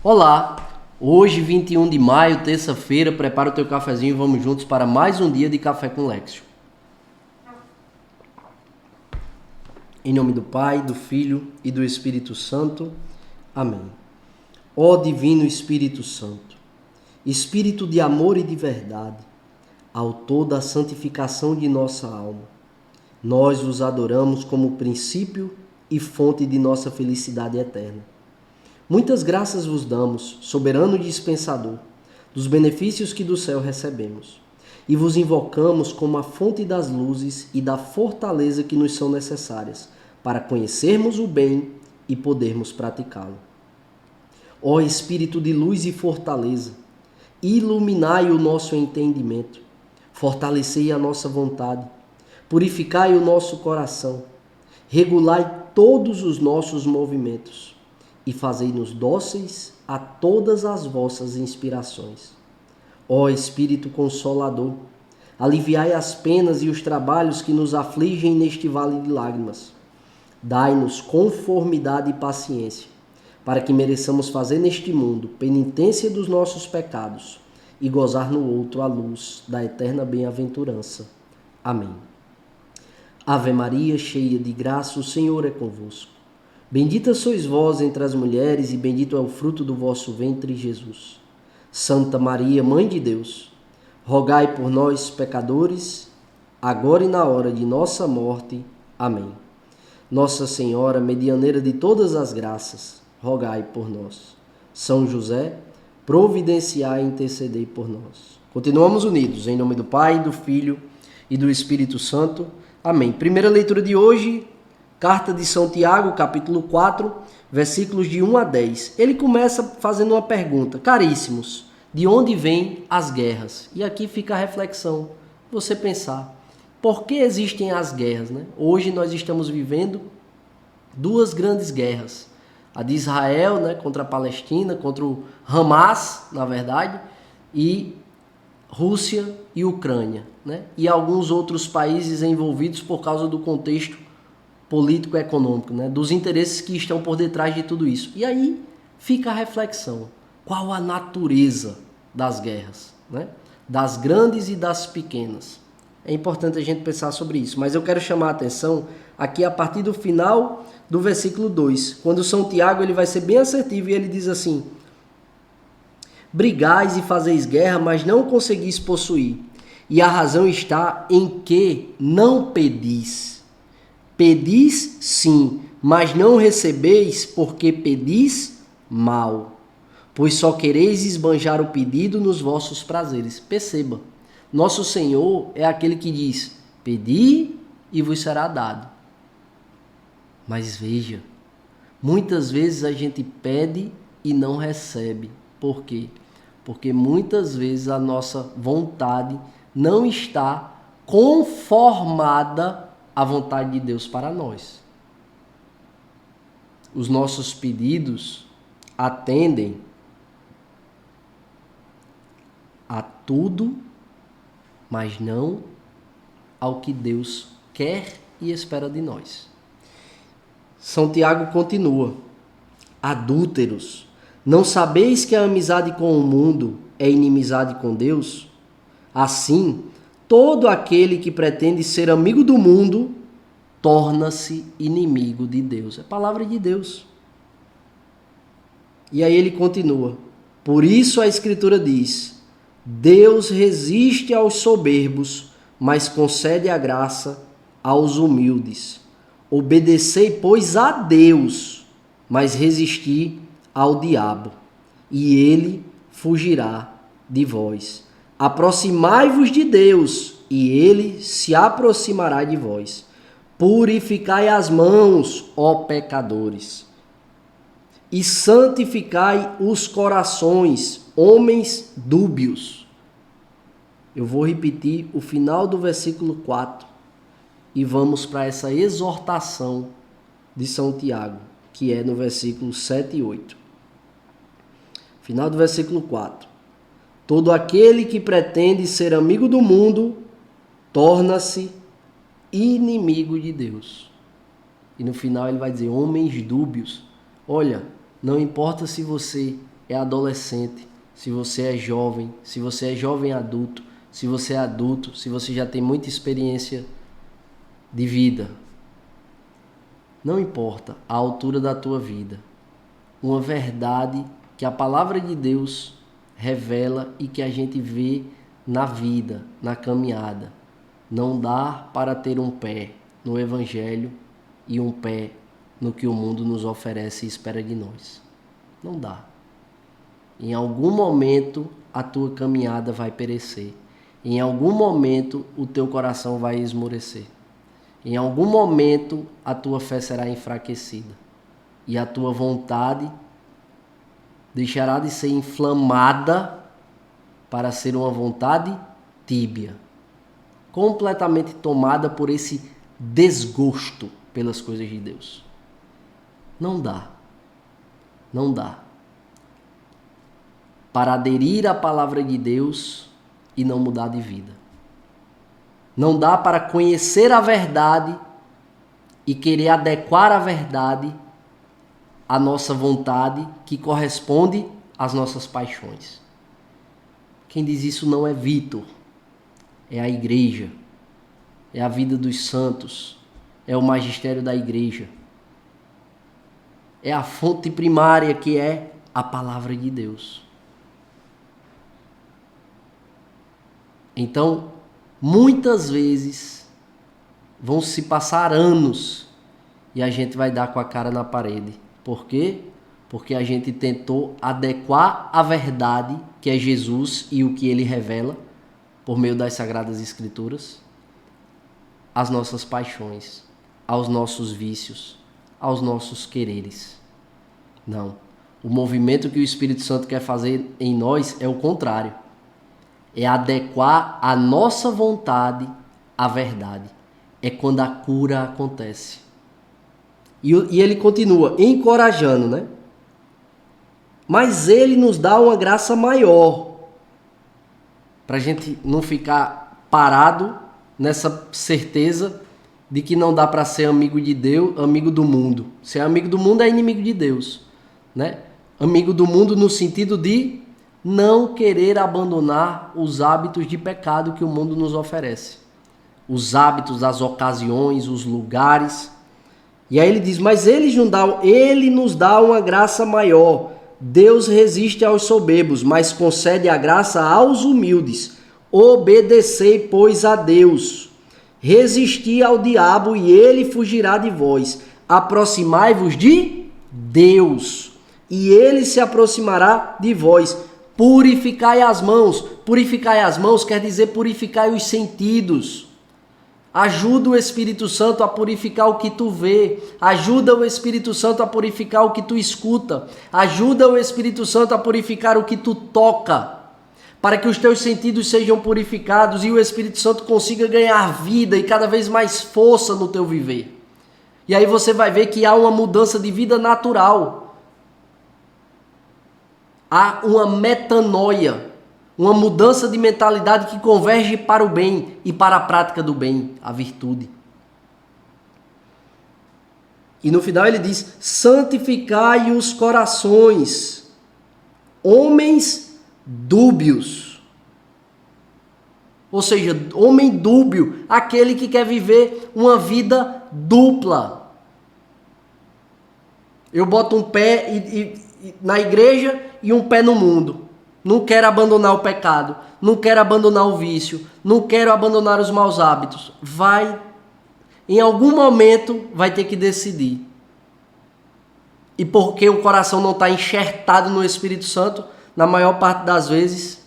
Olá, hoje 21 de maio, terça-feira, prepara o teu cafezinho e vamos juntos para mais um dia de Café com Lexio. Em nome do Pai, do Filho e do Espírito Santo. Amém. Ó Divino Espírito Santo, Espírito de amor e de verdade, autor da santificação de nossa alma, nós os adoramos como princípio e fonte de nossa felicidade eterna. Muitas graças vos damos, soberano dispensador, dos benefícios que do céu recebemos, e vos invocamos como a fonte das luzes e da fortaleza que nos são necessárias para conhecermos o bem e podermos praticá-lo. Ó Espírito de luz e fortaleza, iluminai o nosso entendimento, fortalecei a nossa vontade, purificai o nosso coração, regulai todos os nossos movimentos e fazei-nos dóceis a todas as vossas inspirações. Ó Espírito Consolador, aliviai as penas e os trabalhos que nos afligem neste vale de lágrimas. Dai-nos conformidade e paciência, para que mereçamos fazer neste mundo penitência dos nossos pecados e gozar no outro a luz da eterna bem-aventurança. Amém. Ave Maria, cheia de graça, o Senhor é convosco. Bendita sois vós entre as mulheres, e bendito é o fruto do vosso ventre, Jesus. Santa Maria, Mãe de Deus, rogai por nós, pecadores, agora e na hora de nossa morte. Amém. Nossa Senhora, medianeira de todas as graças, rogai por nós. São José, providenciai e intercedei por nós. Continuamos unidos, em nome do Pai, do Filho e do Espírito Santo. Amém. Primeira leitura de hoje, Carta de São Tiago, capítulo 4, versículos de 1 a 10. Ele começa fazendo uma pergunta: caríssimos, de onde vêm as guerras? E aqui fica a reflexão, você pensar, por que existem as guerras, né? Hoje nós estamos vivendo duas grandes guerras. A de Israel, né, contra a Palestina, contra o Hamas, na verdade, e Rússia e Ucrânia, né? E alguns outros países envolvidos por causa do contexto político-econômico, né? Dos interesses que estão por detrás de tudo isso. E aí fica a reflexão: qual a natureza das guerras, né? Das grandes e das pequenas? É importante a gente pensar sobre isso, mas eu quero chamar a atenção aqui a partir do final do versículo 2, quando São Tiago ele vai ser bem assertivo e ele diz assim: brigais e fazeis guerra, mas não conseguis possuir, e a razão está em que não pedis. Pedis sim, mas não recebeis, porque pedis mal, pois só quereis esbanjar o pedido nos vossos prazeres. Perceba, nosso Senhor é aquele que diz: pedi e vos será dado. Mas veja, muitas vezes a gente pede e não recebe. Por quê? Porque muitas vezes a nossa vontade não está conformada a vontade de Deus para nós. Os nossos pedidos atendem a tudo, mas não ao que Deus quer e espera de nós. São Tiago continua: adúlteros, não sabeis que a amizade com o mundo é inimizade com Deus? Assim, todo aquele que pretende ser amigo do mundo torna-se inimigo de Deus. É a palavra de Deus. E aí ele continua: por isso a Escritura diz: Deus resiste aos soberbos, mas concede a graça aos humildes. Obedecei, pois, a Deus, mas resisti ao diabo, e ele fugirá de vós. Aproximai-vos de Deus, e ele se aproximará de vós. Purificai as mãos, ó pecadores, e santificai os corações, homens dúbios. Eu vou repetir o final do versículo 4 e vamos para essa exortação de São Tiago, que é no versículo 7 e 8. Final do versículo 4. Todo aquele que pretende ser amigo do mundo torna-se inimigo de Deus. E no final ele vai dizer: homens dúbios. Olha, não importa se você é adolescente, se você é jovem adulto, se você é adulto, se você já tem muita experiência de vida. Não importa a altura da tua vida. Uma verdade que a palavra de Deus revela e que a gente vê na vida, na caminhada. Não dá para ter um pé no Evangelho e um pé no que o mundo nos oferece e espera de nós. Não dá. Em algum momento a tua caminhada vai perecer. Em algum momento o teu coração vai esmorecer. Em algum momento a tua fé será enfraquecida. E a tua vontade deixará de ser inflamada para ser uma vontade tíbia. Completamente tomada por esse desgosto pelas coisas de Deus. Não dá. Não dá para aderir à palavra de Deus e não mudar de vida. Não dá para conhecer a verdade e querer adequar a verdade à nossa vontade que corresponde às nossas paixões. Quem diz isso não é Vitor, é a igreja, é a vida dos santos, é o magistério da igreja. É a fonte primária que é a palavra de Deus. Então, muitas vezes vão se passar anos e a gente vai dar com a cara na parede. Por quê? Porque a gente tentou adequar a verdade, que é Jesus e o que ele revela, por meio das Sagradas Escrituras, às nossas paixões, aos nossos vícios, aos nossos quereres. Não. O movimento que o Espírito Santo quer fazer em nós é o contrário. É adequar a nossa vontade à verdade. É quando a cura acontece. E ele continua encorajando, né? Mas ele nos dá uma graça maior. Para a gente não ficar parado nessa certeza de que não dá para ser amigo de Deus, amigo do mundo. Ser amigo do mundo é inimigo de Deus, né? Amigo do mundo no sentido de não querer abandonar os hábitos de pecado que o mundo nos oferece. Os hábitos, as ocasiões, os lugares. E aí ele diz, mas ele nos dá uma graça maior. Deus resiste aos soberbos, mas concede a graça aos humildes. Obedecei, pois, a Deus. Resisti ao diabo e ele fugirá de vós. Aproximai-vos de Deus e ele se aproximará de vós. Purificai as mãos. Purificai as mãos quer dizer purificai os sentidos. Ajuda o Espírito Santo a purificar o que tu vê. Ajuda o Espírito Santo a purificar o que tu escuta. Ajuda o Espírito Santo a purificar o que tu toca. Para que os teus sentidos sejam purificados e o Espírito Santo consiga ganhar vida e cada vez mais força no teu viver. E aí você vai ver que há uma mudança de vida natural. Há uma metanoia. Uma mudança de mentalidade que converge para o bem e para a prática do bem, a virtude. E no final ele diz, santificai os corações, homens dúbios. Ou seja, homem dúbio, aquele que quer viver uma vida dupla. Eu boto um pé na igreja e um pé no mundo. Não quero abandonar o pecado, não quero abandonar o vício, não quero abandonar os maus hábitos. Em algum momento, vai ter que decidir. E porque o coração não está enxertado no Espírito Santo, na maior parte das vezes,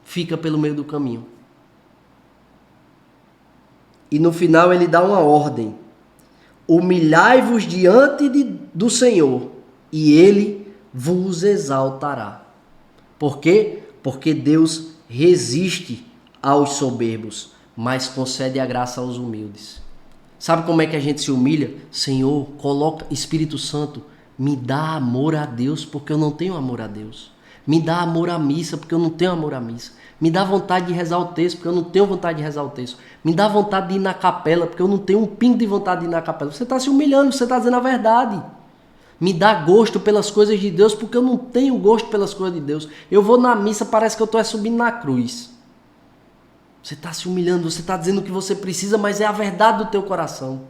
fica pelo meio do caminho. E no final ele dá uma ordem. Humilhai-vos diante do Senhor, e Ele vos exaltará. Por quê? Porque Deus resiste aos soberbos, mas concede a graça aos humildes. Sabe como é que a gente se humilha? Senhor, coloca, Espírito Santo, me dá amor a Deus, porque eu não tenho amor a Deus. Me dá amor à missa, porque eu não tenho amor à missa. Me dá vontade de rezar o texto, porque eu não tenho vontade de rezar o texto. Me dá vontade de ir na capela, porque eu não tenho um pingo de vontade de ir na capela. Você está se humilhando, você está dizendo a verdade. Me dá gosto pelas coisas de Deus, porque eu não tenho gosto pelas coisas de Deus. Eu vou na missa, parece que eu estou subindo na cruz. Você está se humilhando, você está dizendo o que você precisa, mas é a verdade do teu coração.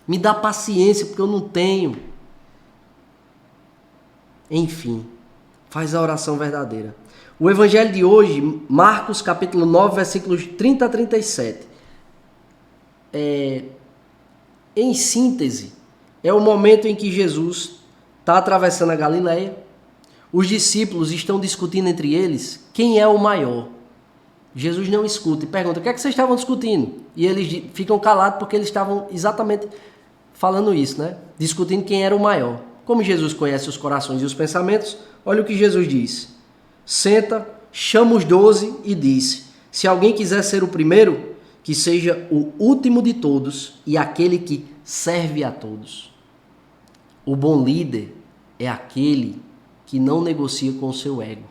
Me dá paciência, porque eu não tenho. Enfim, faz a oração verdadeira. O evangelho de hoje, Marcos capítulo 9, versículos 30 a 37. Em síntese, é o momento em que Jesus está atravessando a Galileia. Os discípulos estão discutindo entre eles quem é o maior. Jesus não escuta e pergunta: o que é que vocês estavam discutindo? E eles ficam calados porque eles estavam exatamente falando isso, né? Discutindo quem era o maior. Como Jesus conhece os corações e os pensamentos, olha o que Jesus diz. Senta, chama os 12 e disse: se alguém quiser ser o primeiro, que seja o último de todos e aquele que serve a todos. O bom líder é aquele que não negocia com o seu ego.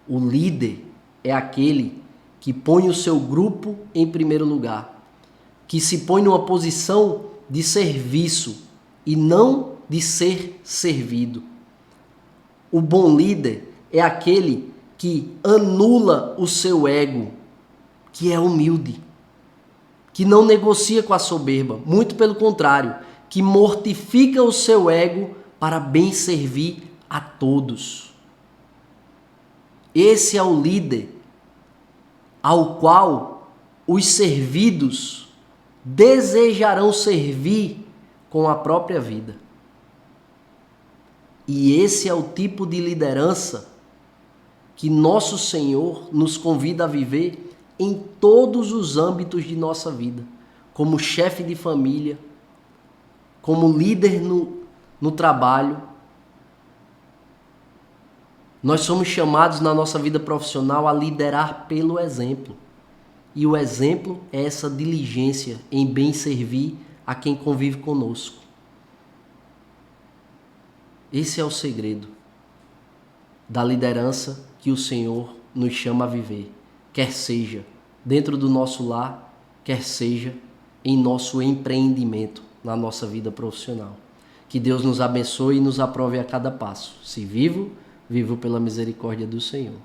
O líder é aquele que põe o seu grupo em primeiro lugar, que se põe numa posição de serviço e não de ser servido. O bom líder é aquele que anula o seu ego, que é humilde, que não negocia com a soberba, muito pelo contrário, que mortifica o seu ego para bem servir a todos. Esse é o líder ao qual os servidos desejarão servir com a própria vida. E esse é o tipo de liderança que nosso Senhor nos convida a viver em todos os âmbitos de nossa vida, como chefe de família, como líder no trabalho. Nós somos chamados na nossa vida profissional a liderar pelo exemplo. E o exemplo é essa diligência em bem servir a quem convive conosco. Esse é o segredo da liderança que o Senhor nos chama a viver, quer seja dentro do nosso lar, quer seja em nosso empreendimento, na nossa vida profissional. Que Deus nos abençoe e nos aprove a cada passo. Se vivo, vivo pela misericórdia do Senhor.